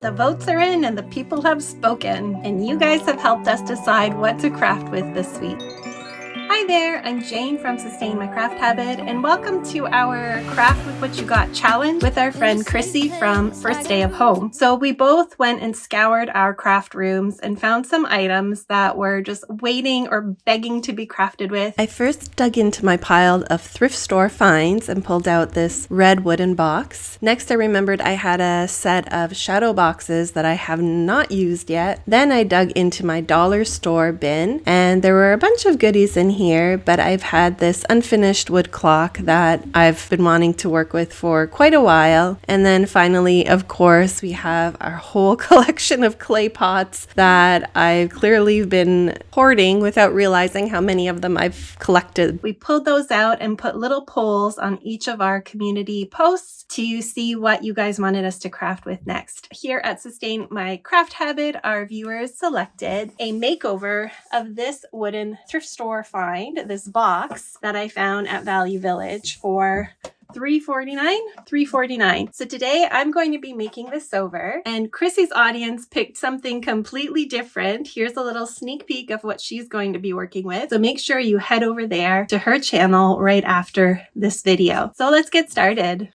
The votes are in and the people have spoken, and you guys have helped us decide what to craft with this week. Hi there, I'm Jane from Sustain My Craft Habit, and welcome to our Craft With What You Got challenge with our friend Crissy from First Day of Home. So we both went and scoured our craft rooms and found some items that were just waiting or begging to be crafted with. I first dug into my pile of thrift store finds and pulled out this red wooden box. Next, I remembered I had a set of shadow boxes that I have not used yet. Then I dug into my dollar store bin, and there were a bunch of goodies in here, but I've had this unfinished wood clock that I've been wanting to work with for quite a while. And then finally, of course, we have our whole collection of clay pots that I've clearly been hoarding without realizing how many of them I've collected. We pulled those out and put little polls on each of our community posts to see what you guys wanted us to craft with next. Here at Sustain My Craft Habit, our viewers selected a makeover of this wooden thrift store find, this box that I found at Value Village for $3.49. So today I'm going to be making this over, and Crissy's audience picked something completely different. Here's a little sneak peek of what she's going to be working with. So make sure you head over there to her channel right after this video. So let's get started.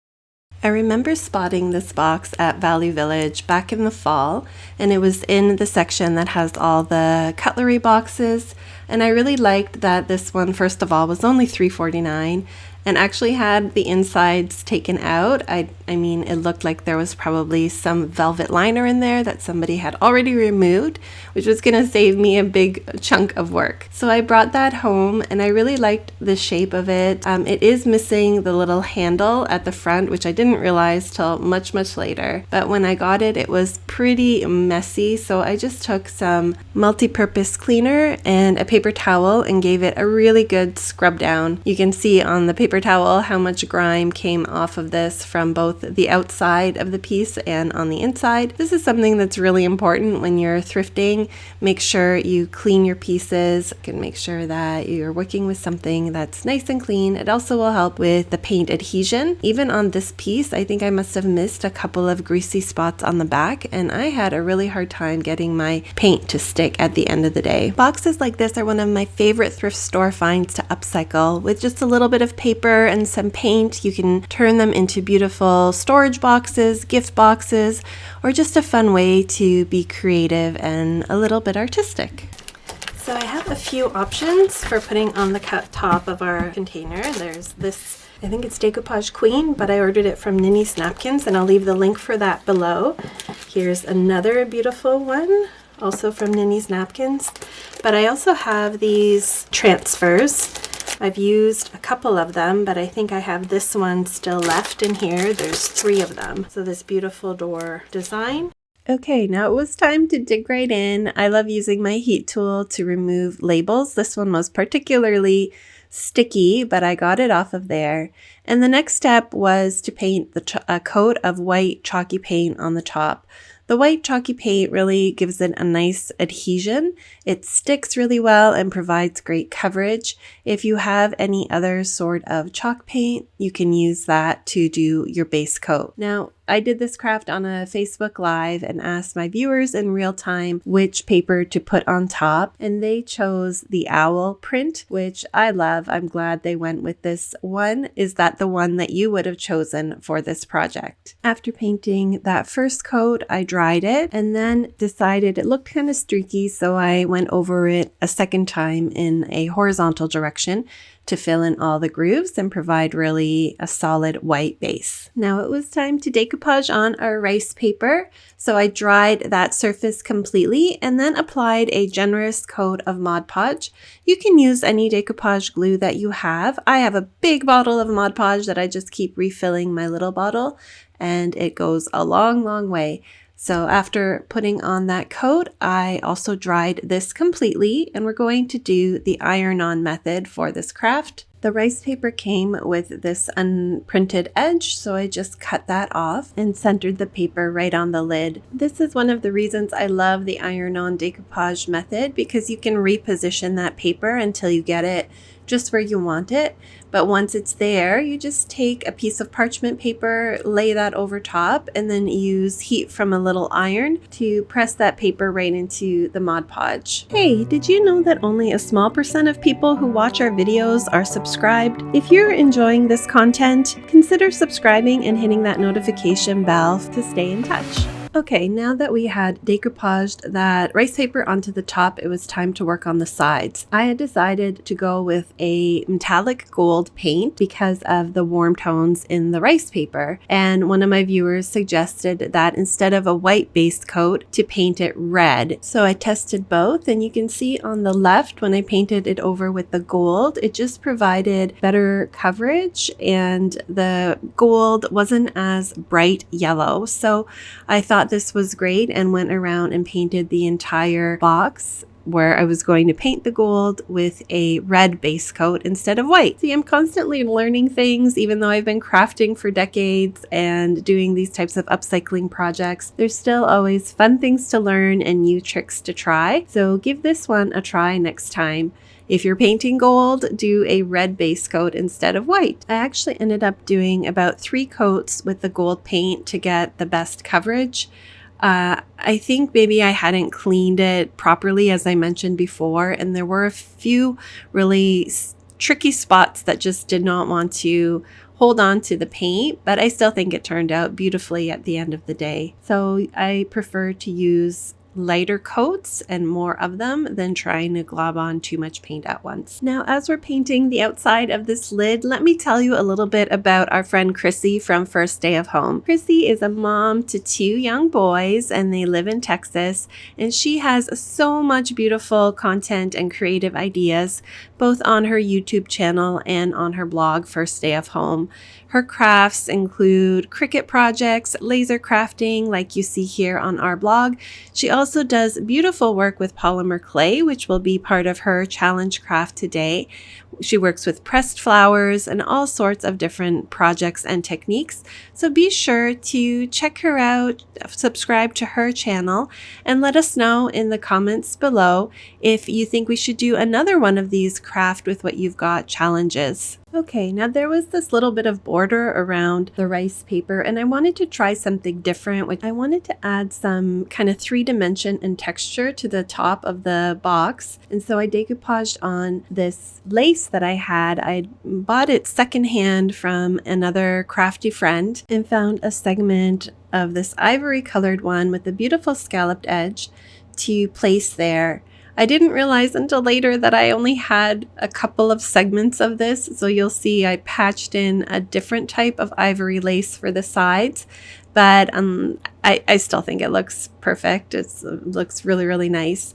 I remember spotting this box at Value Village back in the fall, and it was in the section that has all the cutlery boxes, and I really liked that this one, first of all, was only $3.49 and actually had the insides taken out. I mean, it looked like there was probably some velvet liner in there that somebody had already removed, which was gonna save me a big chunk of work. So I brought that home, and I really liked the shape of it. It is missing the little handle at the front, which I didn't realize till much later. But when I got it, it was pretty messy, so I just took some multi-purpose cleaner and a paper towel and gave it a really good scrub down. You can see on the paper towel how much grime came off of this from both the outside of the piece and on the inside. This is something that's really important when you're thrifting. Make sure you clean your pieces and make sure that you're working with something that's nice and clean. It also will help with the paint adhesion. Even on this piece, I think I must have missed a couple of greasy spots on the back, and I had a really hard time getting my paint to stick at the end of the day. Boxes like this are one of my favorite thrift store finds to upcycle. With just a little bit of paper and some paint, you can turn them into beautiful storage boxes, gift boxes, or just a fun way to be creative and a little bit artistic. So I have a few options for putting on the top of our container. There's this, I think it's Decoupage Queen, but I ordered it from Ninny's Napkins, and I'll leave the link for that below. Here's another beautiful one, also from Ninny's Napkins. But I also have these transfers. I've used a couple of them, but I think I have this one still left in here. There's 3 of them. So this beautiful door design. Okay, now it was time to dig right in. I love using my heat tool to remove labels. This one was particularly sticky, but I got it off of there. And the next step was to paint a coat of white chalky paint on the top. The white chalky paint really gives it a nice adhesion. It sticks really well and provides great coverage. If you have any other sort of chalk paint, you can use that to do your base coat. Now, I did this craft on a Facebook Live and asked my viewers in real time which paper to put on top, and they chose the owl print, which I love. I'm glad they went with this one. Is that the one that you would have chosen for this project? After painting that first coat, I dried it and then decided it looked kind of streaky, so I went over it a second time in a horizontal direction to fill in all the grooves and provide really a solid white base. Now it was time to decoupage on our rice paper. So I dried that surface completely and then applied a generous coat of Mod Podge. You can use any decoupage glue that you have. I have a big bottle of Mod Podge that I just keep refilling my little bottle, and it goes a long way. So after putting on that coat, I also dried this completely, and we're going to do the iron-on method for this craft. The rice paper came with this unprinted edge, so I just cut that off and centered the paper right on the lid. This is one of the reasons I love the iron-on decoupage method, because you can reposition that paper until you get it just where you want it. But once it's there, you just take a piece of parchment paper, lay that over top, and then use heat from a little iron to press that paper right into the Mod Podge. Hey, did you know that only a small percent of people who watch our videos are subscribed? If you're enjoying this content, consider subscribing and hitting that notification bell to stay in touch. Okay, now that we had decoupaged that rice paper onto the top, it was time to work on the sides. I had decided to go with a metallic gold paint because of the warm tones in the rice paper. And one of my viewers suggested that instead of a white base coat, to paint it red. So I tested both, and you can see on the left when I painted it over with the gold, it just provided better coverage and the gold wasn't as bright yellow. So I thought this was great and went around and painted the entire box where I was going to paint the gold with a red base coat instead of white. See, I'm constantly learning things, even though I've been crafting for decades and doing these types of upcycling projects. There's still always fun things to learn and new tricks to try. So give this one a try next time. If you're painting gold, do a red base coat instead of white. I actually ended up doing about 3 coats with the gold paint to get the best coverage. I think maybe I hadn't cleaned it properly, as I mentioned before, and there were a few really tricky spots that just did not want to hold on to the paint, but I still think it turned out beautifully at the end of the day. So I prefer to use lighter coats and more of them than trying to glob on too much paint at once. Now, as we're painting the outside of this lid, let me tell you a little bit about our friend Crissy from First Day of Home. Crissy is a mom to 2 young boys and they live in Texas, and she has so much beautiful content and creative ideas both on her YouTube channel and on her blog First Day of Home. Her crafts include Cricut projects, laser crafting like you see here on our blog. She also does beautiful work with polymer clay, which will be part of her challenge craft today. She works with pressed flowers and all sorts of different projects and techniques. So be sure to check her out, subscribe to her channel, and let us know in the comments below if you think we should do another one of these craft with what you've got challenges. Okay, now there was this little bit of border around the rice paper, and I wanted to try something different. I wanted to add some kind of 3-dimension and texture to the top of the box, and so I decoupaged on this lace that I had. I bought it secondhand from another crafty friend and found a segment of this ivory colored one with a beautiful scalloped edge to place there. I didn't realize until later that I only had a couple of segments of this, so you'll see I patched in a different type of ivory lace for the sides, but I still think it looks perfect. It looks really, really nice.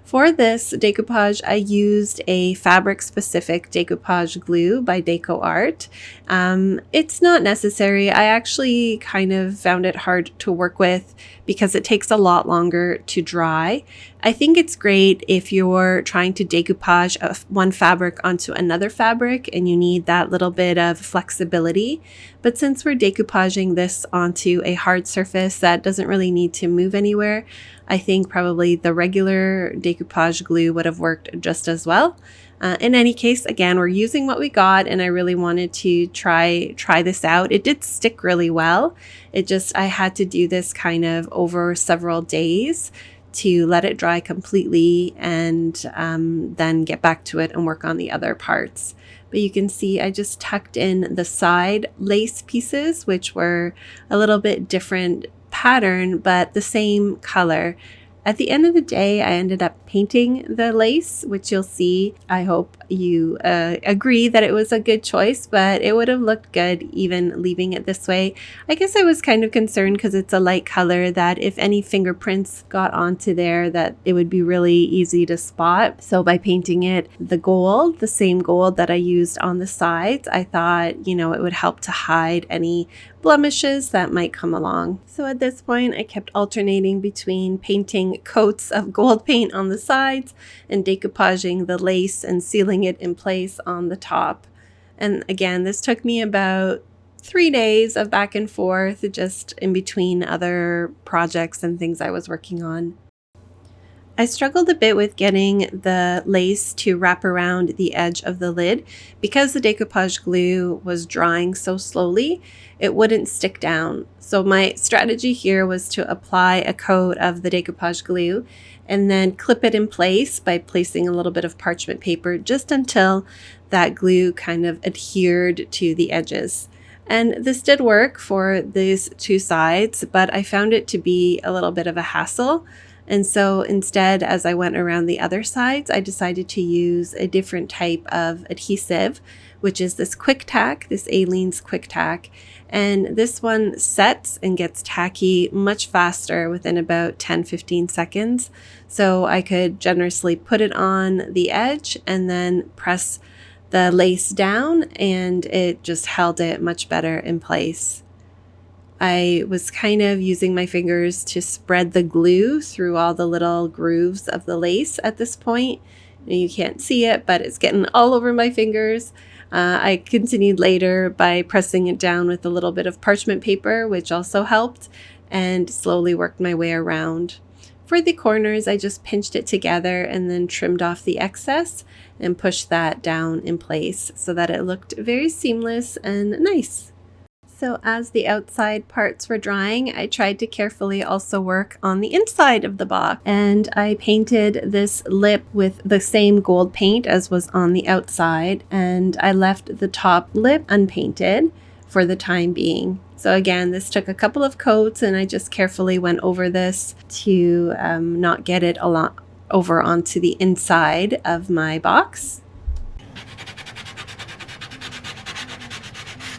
For this decoupage, I used a fabric-specific decoupage glue by Decor. It's not necessary. I actually kind of found it hard to work with because it takes a lot longer to dry. I think it's great if you're trying to decoupage one fabric onto another fabric and you need that little bit of flexibility. But since we're decoupaging this onto a hard surface that doesn't really need to move anywhere, I think probably the regular decoupage glue would have worked just as well. In any case, again, we're using what we got, and I really wanted to try this out. It did stick really well. I had to do this kind of over several days to let it dry completely and then get back to it and work on the other parts. But you can see I just tucked in the side lace pieces, which were a little bit different pattern, but the same color. At the end of the day, I ended up painting the lace, which you'll see. I hope you agree that it was a good choice, but it would have looked good even leaving it this way. I guess I was kind of concerned because it's a light color that if any fingerprints got onto there, that it would be really easy to spot. So by painting it the gold, the same gold that I used on the sides, I thought, it would help to hide any blemishes that might come along. So at this point, I kept alternating between painting coats of gold paint on the sides and decoupaging the lace and sealing it in place on the top. And again, this took me about 3 days of back and forth, just in between other projects and things I was working on. I struggled a bit with getting the lace to wrap around the edge of the lid because the decoupage glue was drying so slowly, it wouldn't stick down. So my strategy here was to apply a coat of the decoupage glue and then clip it in place by placing a little bit of parchment paper just until that glue kind of adhered to the edges. And this did work for these two sides, but I found it to be a little bit of a hassle. And so instead, as I went around the other sides, I decided to use a different type of adhesive, which is this quick tack, this Aleene's quick tack. And this one sets and gets tacky much faster within about 10-15 seconds. So I could generously put it on the edge and then press the lace down, and it just held it much better in place. I was kind of using my fingers to spread the glue through all the little grooves of the lace at this point. You can't see it, but it's getting all over my fingers. I continued later by pressing it down with a little bit of parchment paper, which also helped, and slowly worked my way around. For the corners, I just pinched it together and then trimmed off the excess and pushed that down in place so that it looked very seamless and nice. So as the outside parts were drying, I tried to carefully also work on the inside of the box. And I painted this lip with the same gold paint as was on the outside. And I left the top lip unpainted for the time being. So again, this took a couple of coats and I just carefully went over this to not get it a lot over onto the inside of my box.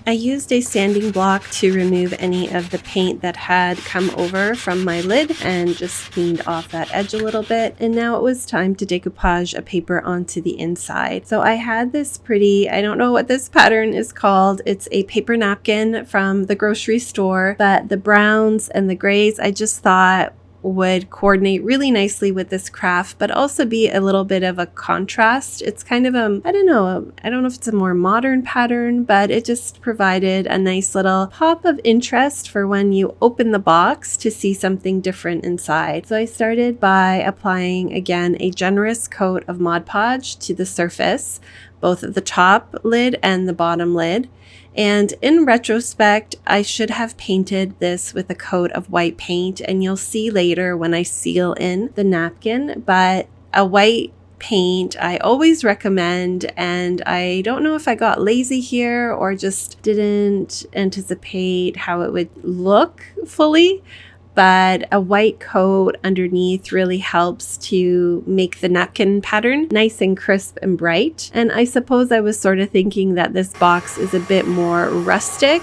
I used a sanding block to remove any of the paint that had come over from my lid and just cleaned off that edge a little bit. And now it was time to decoupage a paper onto the inside. So I had this pretty, I don't know what this pattern is called. It's a paper napkin from the grocery store, but the browns and the grays I just thought would coordinate really nicely with this craft, but also be a little bit of a contrast. It's kind of I don't know if it's a more modern pattern, but it just provided a nice little pop of interest for when you open the box to see something different inside. So I started by applying again a generous coat of Mod Podge to the surface, both of the top lid and the bottom lid. And in retrospect, I should have painted this with a coat of white paint, and you'll see later when I seal in the napkin, but a white paint I always recommend, and I don't know if I got lazy here or just didn't anticipate how it would look fully. But a white coat underneath really helps to make the napkin pattern nice and crisp and bright. And I suppose I was sort of thinking that this box is a bit more rustic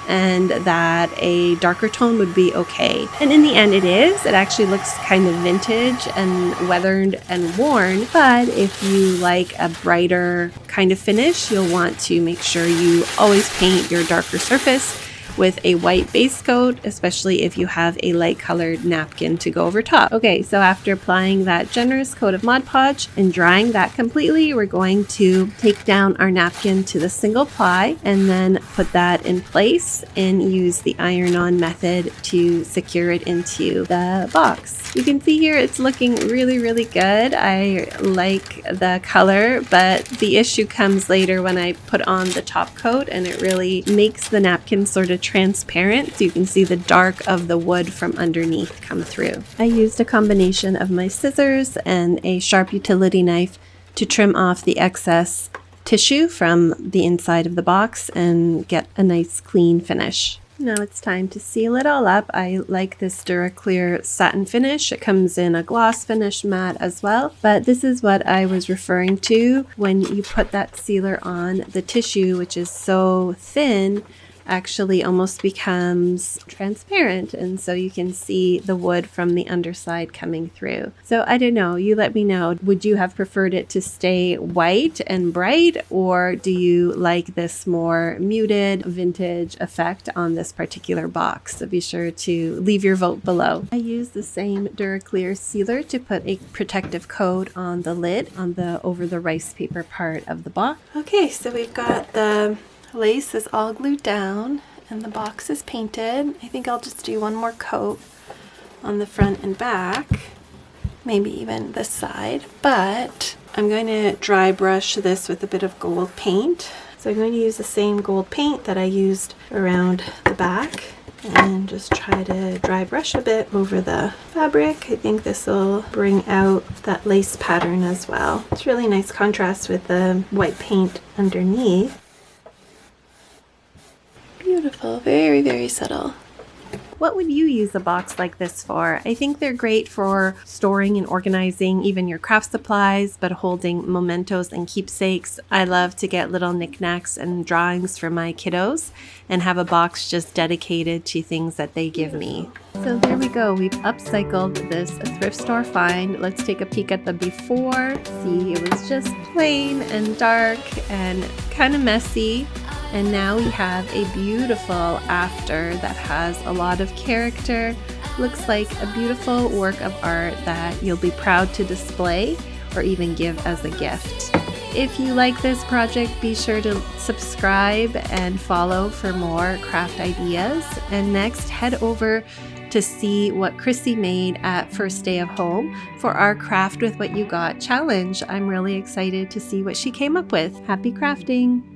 and that a darker tone would be okay. And in the end it is. It actually looks kind of vintage and weathered and worn. But if you like a brighter kind of finish, you'll want to make sure you always paint your darker surface with a white base coat, especially if you have a light colored napkin to go over top. Okay, so after applying that generous coat of Mod Podge and drying that completely, we're going to take down our napkin to the single ply and then put that in place and use the iron-on method to secure it into the box. You can see here it's looking really, really good. I like the color, but the issue comes later when I put on the top coat and it really makes the napkin sort of transparent, so you can see the dark of the wood from underneath come through. I used a combination of my scissors and a sharp utility knife to trim off the excess tissue from the inside of the box and get a nice clean finish. Now it's time to seal it all up. I like this DuraClear satin finish. It comes in a gloss finish matte as well, but this is what I was referring to when you put that sealer on. The tissue, which is so thin, actually almost becomes transparent, and so you can see the wood from the underside coming through. So I don't know, you let me know, would you have preferred it to stay white and bright, or do you like this more muted vintage effect on this particular box? So be sure to leave your vote below. I use the same DuraClear sealer to put a protective coat on the lid on the over the rice paper part of the box. Okay, so we've got the lace is all glued down and the box is painted. I think I'll just do one more coat on the front and back. maybe even this side, but I'm going to dry brush this with a bit of gold paint. So I'm going to use the same gold paint that I used around the back and just try to dry brush a bit over the fabric. I think this will bring out that lace pattern as well. It's really nice contrast with the white paint underneath. Beautiful, very, very subtle. What would you use a box like this for? I think they're great for storing and organizing even your craft supplies, but holding mementos and keepsakes. I love to get little knickknacks and drawings for my kiddos and have a box just dedicated to things that they give me. So there we go. We've upcycled this thrift store find. Let's take a peek at the before. See, it was just plain and dark and kind of messy. And now we have a beautiful after that has a lot of character. Looks like a beautiful work of art that you'll be proud to display or even give as a gift. If you like this project, be sure to subscribe and follow for more craft ideas. And next, head over to see what Crissy made at First Day of Home for our Craft with What You Got challenge. I'm really excited to see what she came up with. Happy crafting!